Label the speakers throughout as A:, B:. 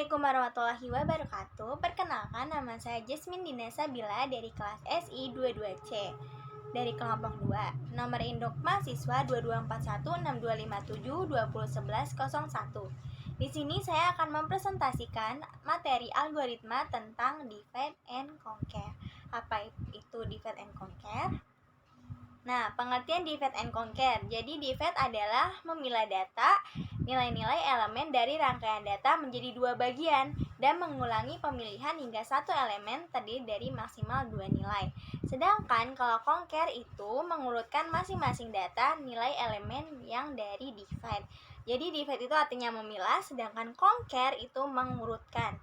A: Assalamualaikum warahmatullahi wabarakatuh. Perkenalkan, nama saya Jasmine Dinesa Bila dari kelas SI 22C dari kelompok 2. Nomor induk mahasiswa 22416257201101. Di sini saya akan mempresentasikan materi algoritma tentang divide and conquer. Apa itu divide and conquer? Nah, pengertian divide and conquer. Jadi divide adalah memilah data, nilai-nilai elemen dari rangkaian data menjadi dua bagian dan mengulangi pemilihan hingga satu elemen terdiri dari maksimal dua nilai. Sedangkan kalau conquer itu mengurutkan masing-masing data nilai elemen yang dari divide. Jadi divide itu artinya memilah, sedangkan conquer itu mengurutkan.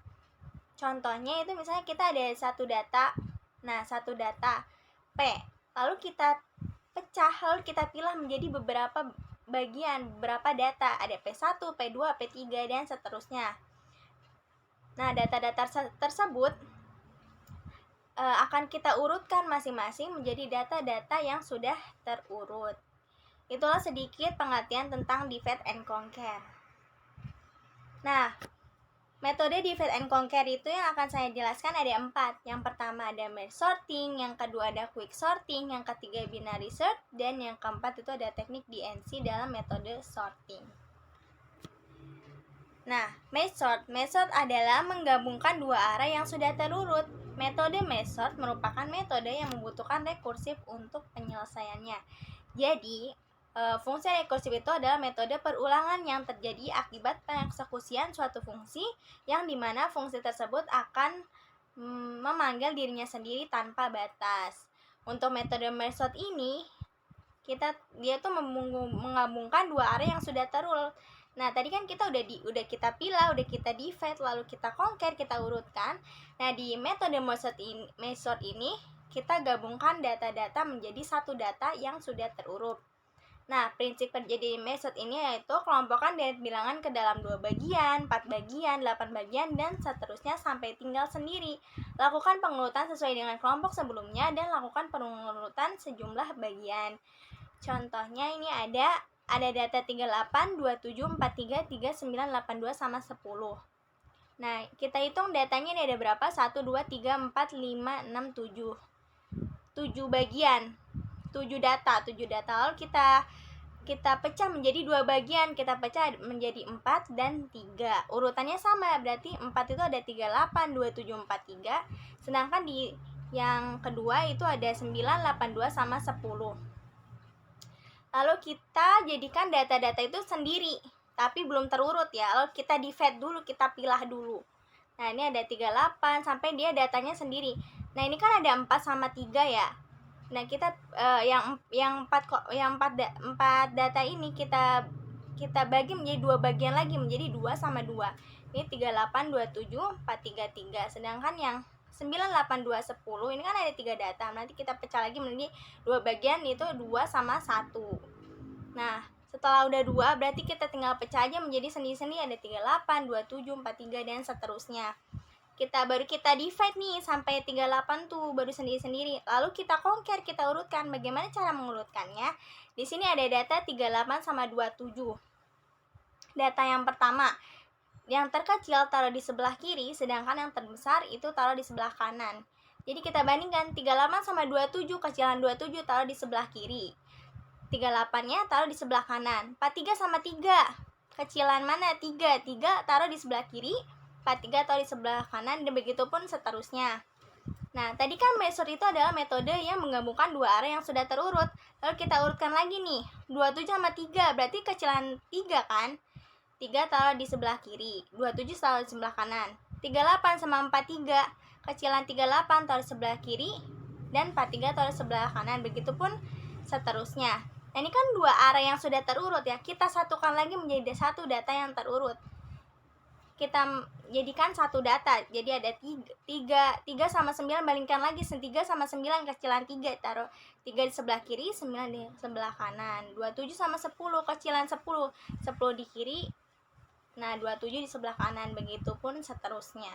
A: Contohnya itu misalnya kita ada satu data. Nah, satu data P. Lalu kita pecah, lalu kita pilih menjadi beberapa bagian, beberapa data. Ada P1, P2, P3, dan seterusnya. Nah, data-data tersebut akan kita urutkan masing-masing menjadi data-data yang sudah terurut. Itulah sedikit pengertian tentang divide and conquer. Nah, metode divide and conquer itu yang akan saya jelaskan ada 4. Yang pertama ada merge sorting, yang kedua ada quick sorting, yang ketiga binary search, dan yang keempat itu ada teknik DNC dalam metode sorting. Nah, merge sort adalah menggabungkan dua array yang sudah terurut. Metode merge sort merupakan metode yang membutuhkan rekursif untuk penyelesaiannya. Jadi, fungsi rekursif itu adalah metode perulangan yang terjadi akibat pengeksekusian suatu fungsi yang dimana fungsi tersebut akan memanggil dirinya sendiri tanpa batas. Untuk metode merge sort ini, dia tuh menggabungkan dua array yang sudah terurut. Nah, tadi kan kita udah kita pilih, udah kita divide, lalu kita conquer, kita urutkan. Nah, di metode merge sort ini kita gabungkan data-data menjadi satu data yang sudah terurut. Nah, prinsip kerja di method ini yaitu kelompokkan deret bilangan ke dalam 2 bagian, 4 bagian, 8 bagian, dan seterusnya sampai tinggal sendiri. Lakukan pengurutan sesuai dengan kelompok sebelumnya dan lakukan pengurutan sejumlah bagian. Contohnya ini ada data 38, 27, 43, 39, 82 sama 10. Nah, kita hitung datanya ini ada berapa? 1, 2, 3, 4, 5, 6, 7. 7 bagian. 7 data. Lalu kita pecah menjadi 2 bagian, kita pecah menjadi 4 dan 3. Urutannya sama, berarti 4 itu ada 38, 27, 43. Sedangkan di yang kedua itu ada 9, 82 sama 10. Lalu kita jadikan data-data itu sendiri, tapi belum terurut ya. Lalu kita divide dulu, kita pilah dulu. Nah, ini ada 38 sampai dia datanya sendiri. Nah, ini kan ada 4 sama 3 ya. Nah, kita yang 4 data ini kita bagi menjadi 2 bagian lagi, menjadi 2 sama 2. Ini 38, 27, 43, 3. Sedangkan yang 9, 8, 2, 10 ini kan ada 3 data. Nanti kita pecah lagi menjadi 2 bagian, itu 2 sama 1. Nah, setelah udah 2 berarti kita tinggal pecah aja menjadi sendiri-sendiri, ada 38, 27, 43 dan seterusnya. Baru kita divide nih sampai 38 tuh baru sendiri-sendiri. Lalu kita conquer, kita urutkan. Bagaimana cara mengurutkannya? Di sini ada data 38 sama 27. Data yang pertama, yang terkecil taruh di sebelah kiri, sedangkan yang terbesar itu taruh di sebelah kanan. Jadi kita bandingkan 38 sama 27, kecilan 27 taruh di sebelah kiri. 38-nya taruh di sebelah kanan. 43 sama 3, kecilan mana? 3 taruh di sebelah kiri. 43 taruh di sebelah kanan, dan begitu pun seterusnya. Nah, tadi kan merge sort itu adalah metode yang menggabungkan dua array yang sudah terurut. Lalu kita urutkan lagi nih, 27 sama 3, berarti kecilan 3 kan? 3 taruh di sebelah kiri, 27 taruh di sebelah kanan. 38 sama 43, kecilan 38 taruh di sebelah kiri, dan 43 taruh di sebelah kanan, begitu pun seterusnya. Nah, ini kan dua array yang sudah terurut ya, kita satukan lagi menjadi satu data yang terurut. Kita jadikan satu data, jadi ada 3 sama 9, bandingkan lagi 3 sama 9, kecilan 3 taruh 3 di sebelah kiri, 9 di sebelah kanan. 27 sama 10, kecilan 10 di kiri, nah 27 di sebelah kanan, begitu pun seterusnya.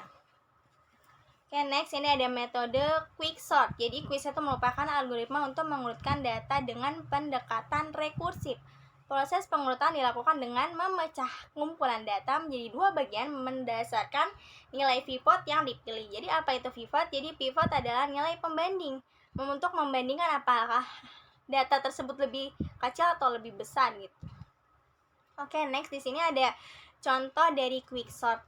A: Oke, next ini ada metode quick sort. Jadi quick sort itu merupakan algoritma untuk mengurutkan data dengan pendekatan rekursif. Proses pengurutan dilakukan dengan memecah kumpulan data menjadi dua bagian berdasarkan nilai pivot yang dipilih. Jadi apa itu pivot? Jadi pivot adalah nilai pembanding untuk membandingkan apakah data tersebut lebih kecil atau lebih besar gitu. Oke, next di sini ada contoh dari quicksort.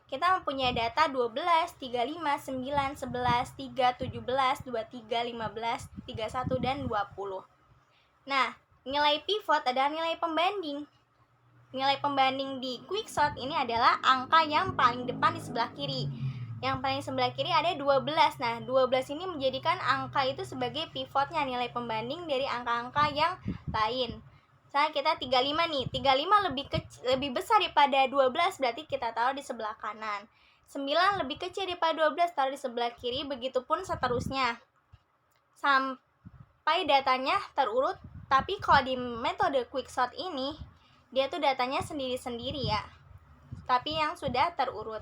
A: Kita mempunyai data 12, 35, 9, 11, 3, 17, 23, 15, 31, dan 20. Nah, nilai pivot adalah nilai pembanding. Nilai pembanding di quicksort ini adalah angka yang paling depan di sebelah kiri. Yang paling sebelah kiri ada 12. Nah, 12 ini menjadikan angka itu sebagai pivotnya, nilai pembanding dari angka-angka yang lain. Misalnya kita 35 nih, 35 lebih besar daripada 12, berarti kita taruh di sebelah kanan. 9 lebih kecil daripada 12, taruh di sebelah kiri, begitupun seterusnya. Sampai datanya terurut, tapi kalau di metode quicksort ini, dia tuh datanya sendiri-sendiri ya. Tapi yang sudah terurut.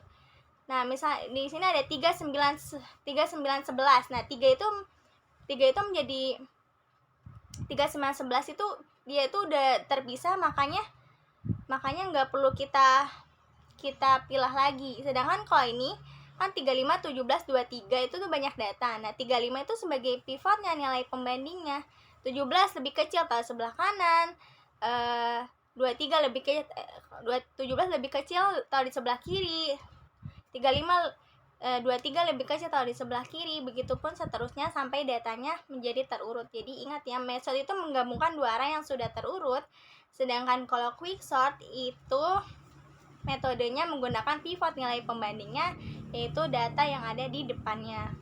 A: Nah, misal di sini ada 3, 9, 11. Nah, 3 itu menjadi 3, 9, 11 itu dia itu udah terpisah, makanya nggak perlu kita pilah lagi. Sedangkan kalau ini kan 35, 17, 23 itu tuh banyak data. Nah, 35 itu sebagai pivotnya, nilai pembandingnya. 17 lebih kecil taruh sebelah kanan. 23 lebih kecil 17 lebih kecil taruh di sebelah kiri. 23 lebih kecil taruh di sebelah kiri, begitupun seterusnya sampai datanya menjadi terurut. Jadi ingat ya, metode itu menggabungkan dua arah yang sudah terurut, sedangkan kalau quicksort itu metodenya menggunakan pivot, nilai pembandingnya yaitu data yang ada di depannya.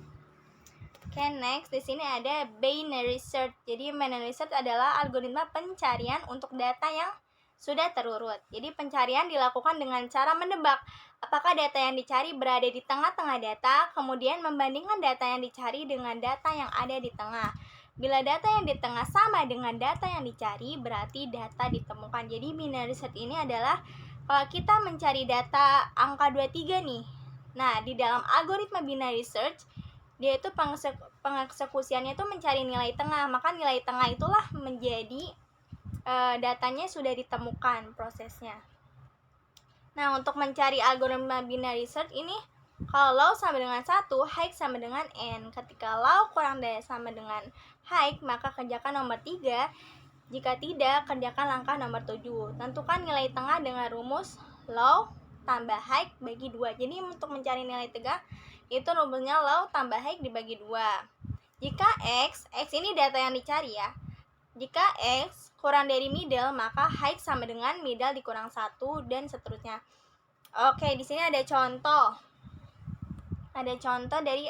A: Oke, next di sini ada binary search. Jadi binary search adalah algoritma pencarian untuk data yang sudah terurut. Jadi pencarian dilakukan dengan cara menebak apakah data yang dicari berada di tengah-tengah data, kemudian membandingkan data yang dicari dengan data yang ada di tengah. Bila data yang di tengah sama dengan data yang dicari, berarti data ditemukan. Jadi binary search ini adalah kalau kita mencari data angka 23 nih. Nah, di dalam algoritma binary search, dia itu pengeksekusiannya itu mencari nilai tengah. Maka nilai tengah itulah menjadi datanya sudah ditemukan prosesnya. Nah, untuk mencari algoritma binary search ini, kalau low sama dengan 1, high sama dengan n. Ketika low kurang dari sama dengan high, maka kerjakan nomor 3. Jika tidak, kerjakan langkah nomor 7. Tentukan nilai tengah dengan rumus low tambah high bagi 2. Jadi untuk mencari nilai tengah, itu rumusnya low tambah high dibagi 2. Jika x ini data yang dicari ya. Jika x kurang dari middle, maka high sama dengan middle dikurang 1 dan seterusnya. Oke, di sini ada contoh. Ada contoh dari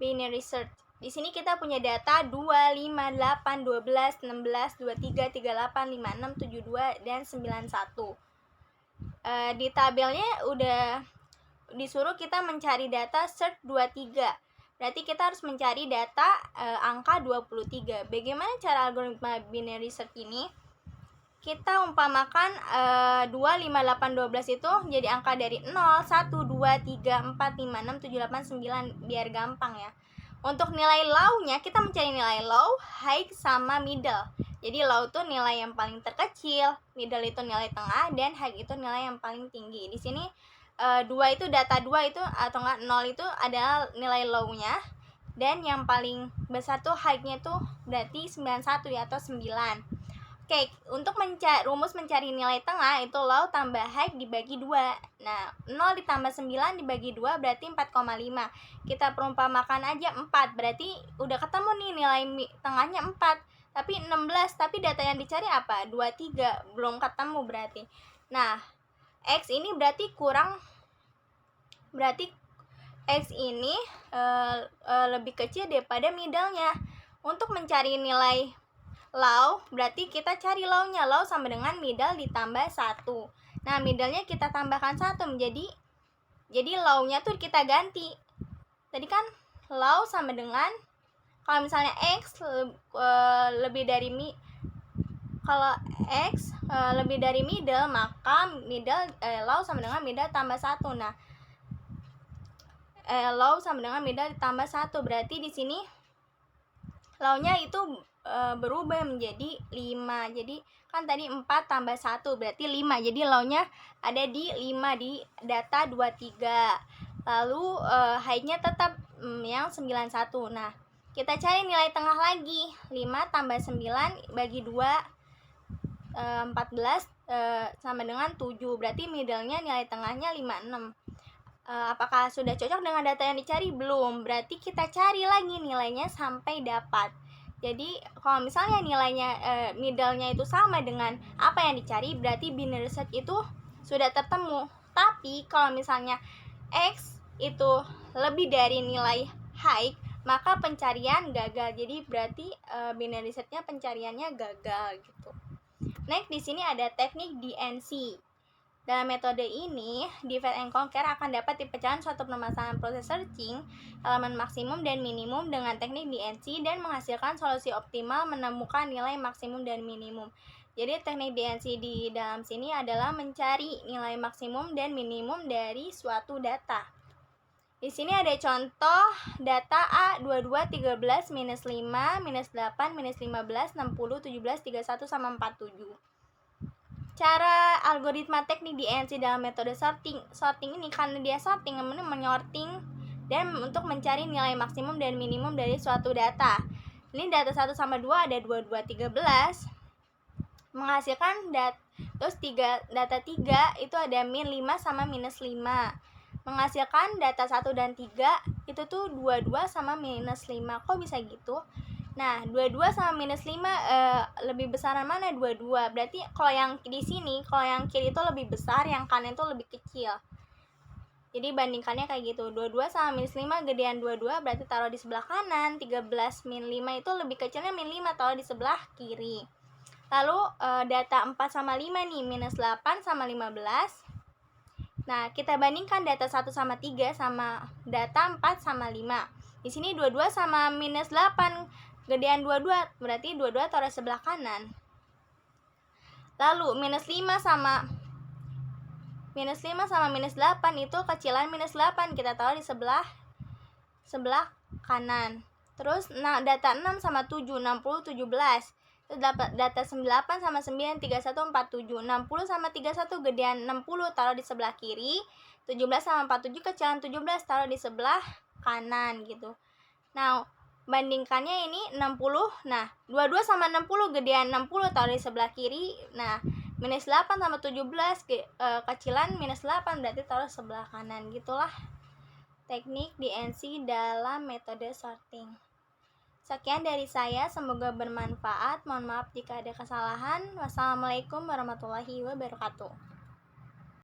A: binary search. Di sini kita punya data 2, 5, 8, 12, 16, 23, 38, 56, 72, dan 91. Di tabelnya udah disuruh kita mencari data search 23. Berarti kita harus mencari data angka 23. Bagaimana cara algoritma binary search ini? Kita umpamakan 2, 5, 8, 12 itu jadi angka dari 0, 1, 2, 3, 4, 5, 6, 7, 8, 9, biar gampang ya. Untuk nilai low-nya, kita mencari nilai low, high, sama middle. Jadi low itu nilai yang paling terkecil, middle itu nilai tengah, dan high itu nilai yang paling tinggi. Di sini 2 itu data 2 itu atau enggak 0 itu adalah nilai low-nya, dan yang paling besar tuh high-nya tuh berarti 91 ya, atau 9. Oke, untuk rumus mencari nilai tengah itu low tambah high dibagi 2. Nah, 0 ditambah 9 dibagi 2 berarti 4,5. Kita perumpamakan aja 4, berarti udah ketemu nih nilai tengahnya 4. Tapi 16, tapi data yang dicari apa? 23, belum ketemu berarti. Nah, X ini berarti X ini lebih kecil daripada middle-nya. Untuk mencari nilai low, berarti kita cari low-nya. Low sama dengan middle ditambah 1. Nah, middle-nya kita tambahkan 1 jadi low-nya tuh kita ganti. Tadi kan low sama dengan, kalau misalnya X lebih dari kalau X lebih dari middle, maka low sama dengan middle tambah 1. Nah, low sama dengan middle ditambah 1, berarti di sini low-nya itu berubah menjadi 5. Jadi kan tadi 4 tambah 1 berarti 5. Jadi low-nya ada di 5 di data 23. Lalu high-nya tetap yang 91. Nah, kita cari nilai tengah lagi. 5 tambah 9 bagi 2 14 sama dengan 7. Berarti middle-nya nilai tengahnya 56. Apakah sudah cocok dengan data yang dicari? Belum. Berarti kita cari lagi nilainya sampai dapat. Jadi kalau misalnya nilainya middle-nya itu sama dengan apa yang dicari, berarti binary search itu sudah tertemu. Tapi kalau misalnya X itu lebih dari nilai high, maka pencarian gagal. Jadi berarti binary search-nya pencariannya gagal gitu. Next, di sini ada teknik DNC. Dalam metode ini, divide and conquer akan dapat dipecahkan suatu permasalahan proses searching elemen maksimum dan minimum dengan teknik DNC dan menghasilkan solusi optimal menemukan nilai maksimum dan minimum. Jadi teknik DNC di dalam sini adalah mencari nilai maksimum dan minimum dari suatu data. Di sini ada contoh data A 22, 13, minus 5, minus 8, minus 15, 60, 17, 31, sama 47. Cara algoritma teknik DNC dalam metode sorting ini karena dia sorting, kemudian menyorting dan untuk mencari nilai maksimum dan minimum dari suatu data. Ini data 1 sama 2 ada 22, 13. Menghasilkan terus data 3 itu ada min 5 sama minus 5. Menghasilkan data 1 dan 3 itu tuh 22 sama minus 5. Kok bisa gitu? Nah, 22 sama minus 5 lebih besaran mana? 22. Berarti kalau yang di sini, kalau yang kiri itu lebih besar, yang kanan itu lebih kecil. Jadi bandingkannya kayak gitu. 22 sama minus 5 gedean 22 berarti taruh di sebelah kanan. 13 min 5 itu lebih kecilnya min 5, taruh di sebelah kiri. Lalu data 4 sama 5 nih, minus 8 sama 15. Nah, kita bandingkan data 1 sama 3 sama data 4 sama 5. Di sini 22 sama minus 8, gedean 22, berarti 22 taruh sebelah kanan. Lalu minus 5 sama minus 8 itu kecilan minus 8, kita taruh di sebelah kanan. Terus data 6 sama 7, 60, 17. Terus dapat data 8 sama 9, 31, 47. 60 sama 31 gedean 60, taruh di sebelah kiri. 17 sama 47 kecilan 17, taruh di sebelah kanan gitu. Nah, bandingkannya ini 60. Nah, 22 sama 60 gedean 60, taruh di sebelah kiri. Nah, minus 8 sama 17 kecilan minus 8, berarti taruh sebelah kanan. Gitulah teknik DNC dalam metode sorting. Sekian dari saya, semoga bermanfaat. Mohon maaf jika ada kesalahan. Wassalamualaikum warahmatullahi wabarakatuh.